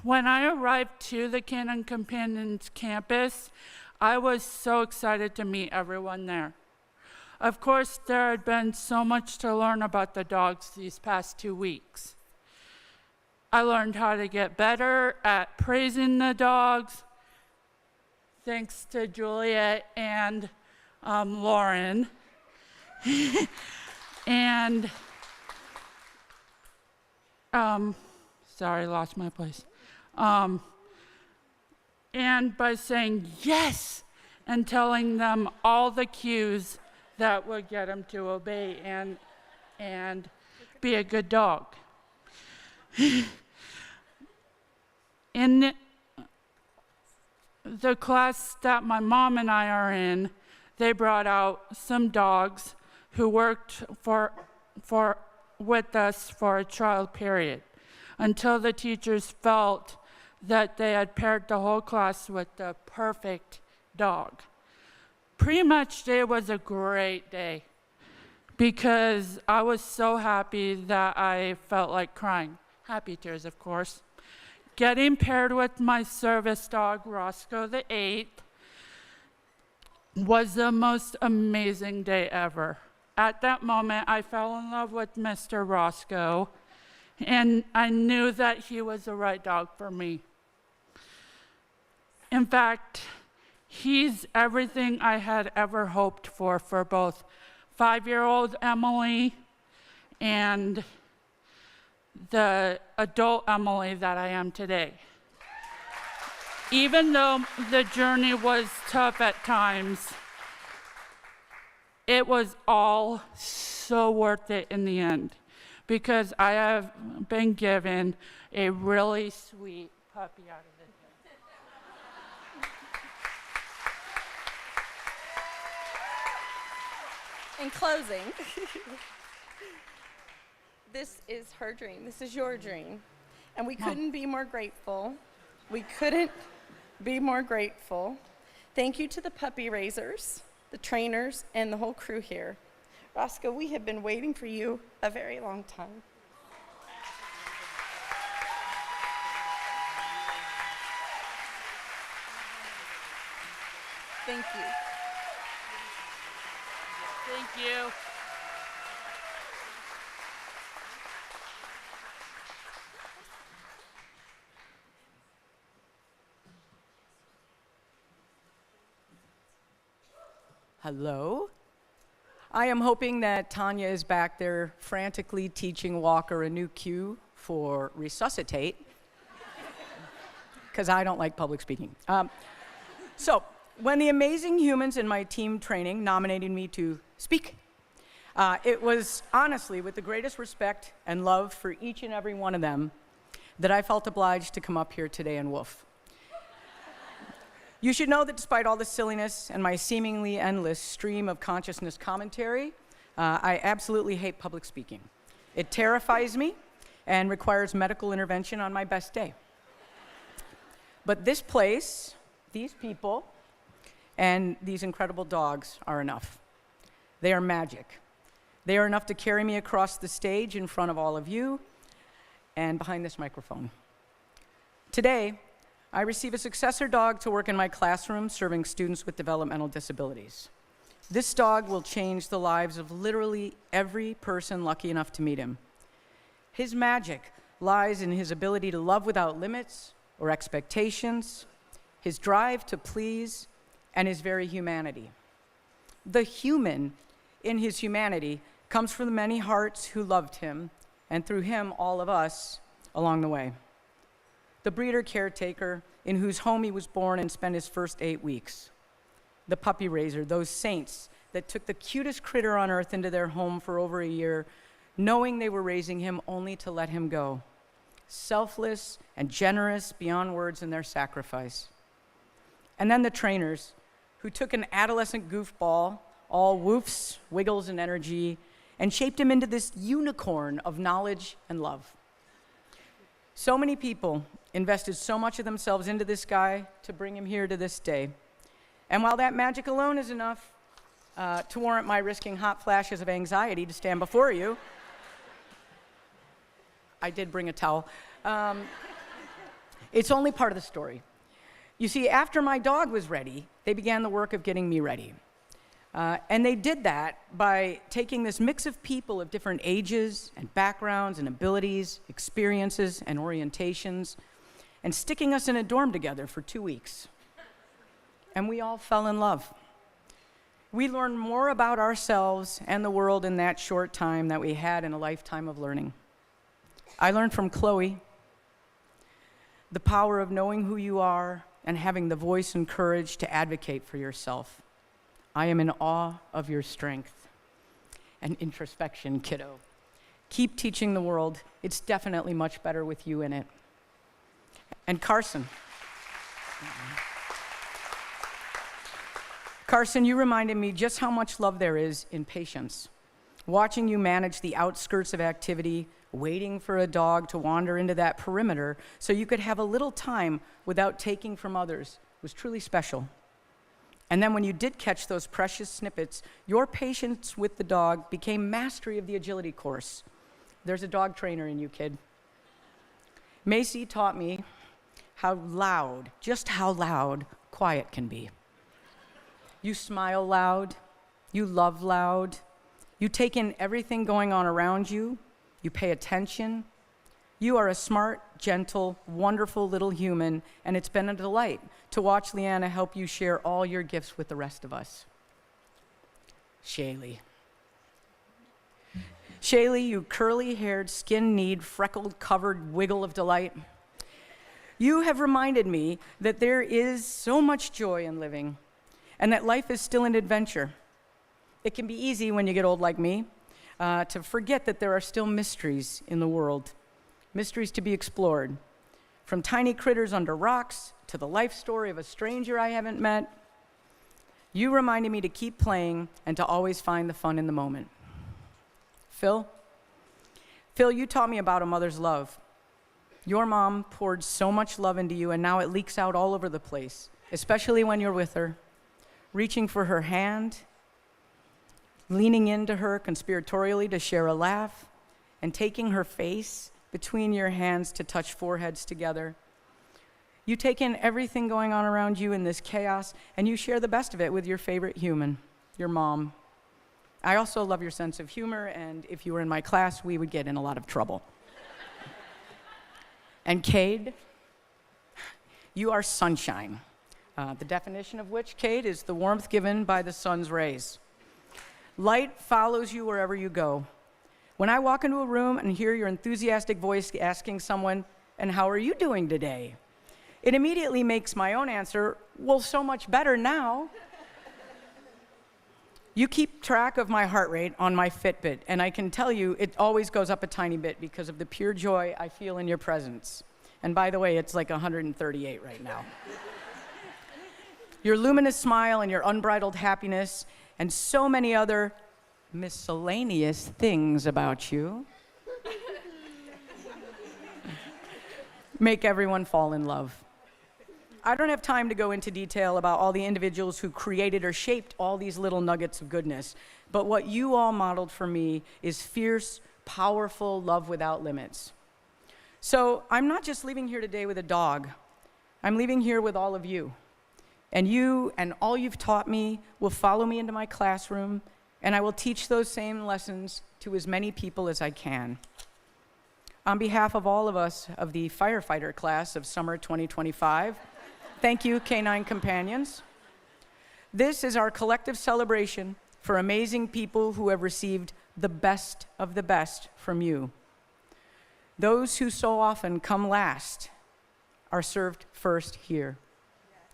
J: When I arrived to the Canine Companions campus, I was so excited to meet everyone there. Of course, there had been so much to learn about the dogs these past 2 weeks. I learned how to get better at praising the dogs, thanks to Juliet and Lauren. And, sorry, lost my place. And by saying yes and telling them all the cues that would get them to obey and be a good dog. In the class that my mom and I are in, they brought out some dogs who worked with us for a trial period until the teachers felt that they had paired the whole class with the perfect dog. Pretty much it was a great day because I was so happy that I felt like crying. Happy tears, of course. Getting paired with my service dog, Roscoe the 8th, was the most amazing day ever. At that moment, I fell in love with Mr. Roscoe, and I knew that he was the right dog for me. In fact, he's everything I had ever hoped for both 5-year-old Emily and the adult Emily that I am today. Even though the journey was tough at times, it was all so worth it in the end because I have been given a really sweet puppy out of it.
K: In closing, This is her dream. This is your dream. And we couldn't be more grateful. We couldn't be more grateful. Thank you to the puppy raisers, the trainers, and the whole crew here. Roscoe, we have been waiting for you a very long time. Thank you.
J: Thank you.
L: Hello? I am hoping that Tanya is back there frantically teaching Walker a new cue for resuscitate, because I don't like public speaking. So, when the amazing humans in my team training nominated me to speak, it was honestly with the greatest respect and love for each and every one of them that I felt obliged to come up here today and woof. You should know that despite all the silliness and my seemingly endless stream of consciousness commentary, I absolutely hate public speaking. It terrifies me and requires medical intervention on my best day. But this place, these people, and these incredible dogs are enough. They are magic. They are enough to carry me across the stage in front of all of you and behind this microphone. Today, I receive a successor dog to work in my classroom serving students with developmental disabilities. This dog will change the lives of literally every person lucky enough to meet him. His magic lies in his ability to love without limits or expectations, his drive to please, and his very humanity. The human in his humanity comes from the many hearts who loved him, and through him, all of us along the way. The breeder caretaker in whose home he was born and spent his first 8 weeks. The puppy raiser, those saints that took the cutest critter on earth into their home for over a year, knowing they were raising him only to let him go. Selfless and generous beyond words in their sacrifice. And then the trainers, who took an adolescent goofball, all woofs, wiggles, and energy, and shaped him into this unicorn of knowledge and love. So many people invested so much of themselves into this guy to bring him here to this day. And while that magic alone is enough to warrant my risking hot flashes of anxiety to stand before you, I did bring a towel. It's only part of the story. You see, after my dog was ready, they began the work of getting me ready. And they did that by taking this mix of people of different ages and backgrounds and abilities, experiences and orientations, and sticking us in a dorm together for 2 weeks. And we all fell in love. We learned more about ourselves and the world in that short time that we had in a lifetime of learning. I learned from Chloe the power of knowing who you are and having the voice and courage to advocate for yourself. I am in awe of your strength and introspection, kiddo. Keep teaching the world. It's definitely much better with you in it. And Carson. Carson, you reminded me just how much love there is in patience. Watching you manage the outskirts of activity, waiting for a dog to wander into that perimeter so you could have a little time without taking from others was truly special. And then when you did catch those precious snippets, your patience with the dog became mastery of the agility course. There's a dog trainer in you, kid. Macy taught me how loud, just how loud, quiet can be. You smile loud, you love loud, you take in everything going on around you, you pay attention. You are a smart, gentle, wonderful little human, and it's been a delight to watch Leanna help you share all your gifts with the rest of us. Shaylee. Shaylee, you curly-haired, skin-kneed, freckled-covered wiggle of delight. You have reminded me that there is so much joy in living, and that life is still an adventure. It can be easy when you get old like me to forget that there are still mysteries in the world. Mysteries to be explored, from tiny critters under rocks to the life story of a stranger I haven't met. You reminded me to keep playing and to always find the fun in the moment. Phil, Phil, you taught me about a mother's love. Your mom poured so much love into you, and now it leaks out all over the place, especially when you're with her, reaching for her hand, leaning into her conspiratorially to share a laugh, and taking her face between your hands to touch foreheads together. You take in everything going on around you in this chaos, and you share the best of it with your favorite human, your mom. I also love your sense of humor, and if you were in my class, we would get in a lot of trouble. And Cade, you are sunshine, the definition of which, Cade, is the warmth given by the sun's rays. Light follows you wherever you go. When I walk into a room and hear your enthusiastic voice asking someone, "And how are you doing today?" it immediately makes my own answer, "Well, so much better now." You keep track of my heart rate on my Fitbit, and I can tell you it always goes up a tiny bit because of the pure joy I feel in your presence. And by the way, it's like 138 right now. Your luminous smile and your unbridled happiness and so many other miscellaneous things about you make everyone fall in love. I don't have time to go into detail about all the individuals who created or shaped all these little nuggets of goodness, but what you all modeled for me is fierce, powerful love without limits. So I'm not just leaving here today with a dog. I'm leaving here with all of you. And you and all you've taught me will follow me into my classroom, and I will teach those same lessons to as many people as I can. On behalf of all of us of the firefighter class of summer 2025, thank you, Canine Companions. This is our collective celebration for amazing people who have received the best of the best from you. Those who so often come last are served first here.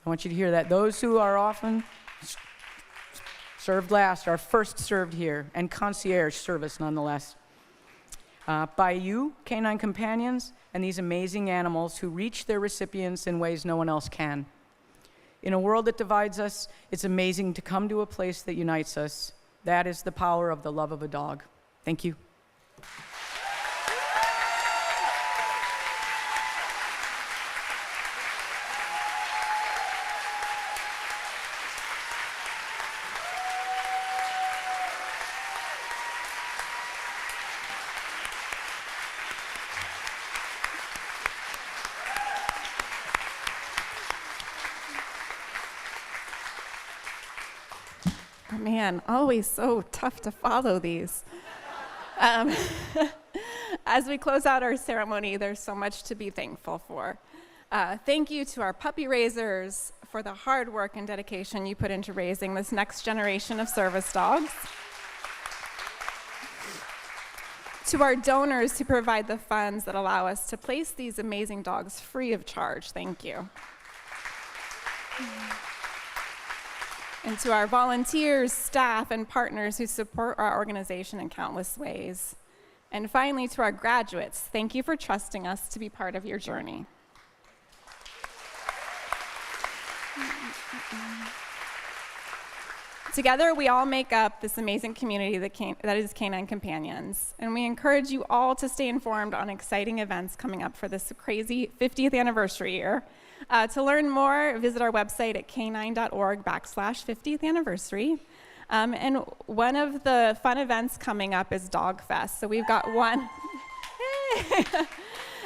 L: I want you to hear that. Those who are often served last are first served here, and concierge service nonetheless. By you, Canine Companions, and these amazing animals who reach their recipients in ways no one else can. In a world that divides us, it's amazing to come to a place that unites us. That is the power of the love of a dog. Thank you.
A: Man, always so tough to follow these. As we close out our ceremony, there's so much to be thankful for. Thank you to our puppy raisers for the hard work and dedication you put into raising this next generation of service dogs. To our donors who provide the funds that allow us to place these amazing dogs free of charge, thank you. And to our volunteers, staff, and partners who support our organization in countless ways. And finally, to our graduates, thank you for trusting us to be part of your journey. Together, we all make up this amazing community that is Canine Companions. And we encourage you all to stay informed on exciting events coming up for this crazy 50th anniversary year. To learn more, visit our website at canine.org/50th anniversary. And one of the fun events coming up is Dog Fest. So we've got one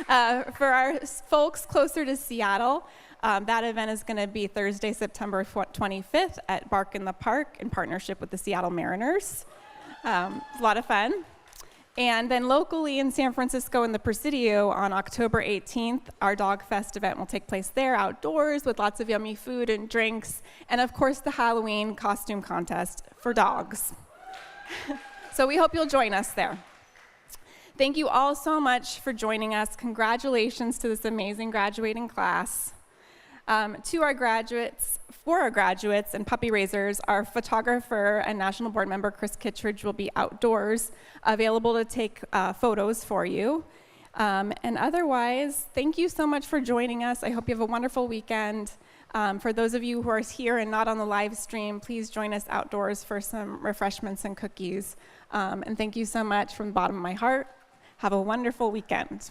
A: for our folks closer to Seattle. That event is going to be Thursday, September 25th at Bark in the Park in partnership with the Seattle Mariners. A lot of fun. And then locally in San Francisco in the Presidio on October 18th, our Dog Fest event will take place there outdoors with lots of yummy food and drinks, and of course the Halloween costume contest for dogs. So we hope you'll join us there. Thank you all so much for joining us. Congratulations to this amazing graduating class. For our graduates and puppy raisers, our photographer and national board member, Chris Kittredge, will be outdoors, available to take photos for you. And otherwise, thank you so much for joining us. I hope you have a wonderful weekend. For those of you who are here and not on the live stream, please join us outdoors for some refreshments and cookies. And thank you so much from the bottom of my heart. Have a wonderful weekend.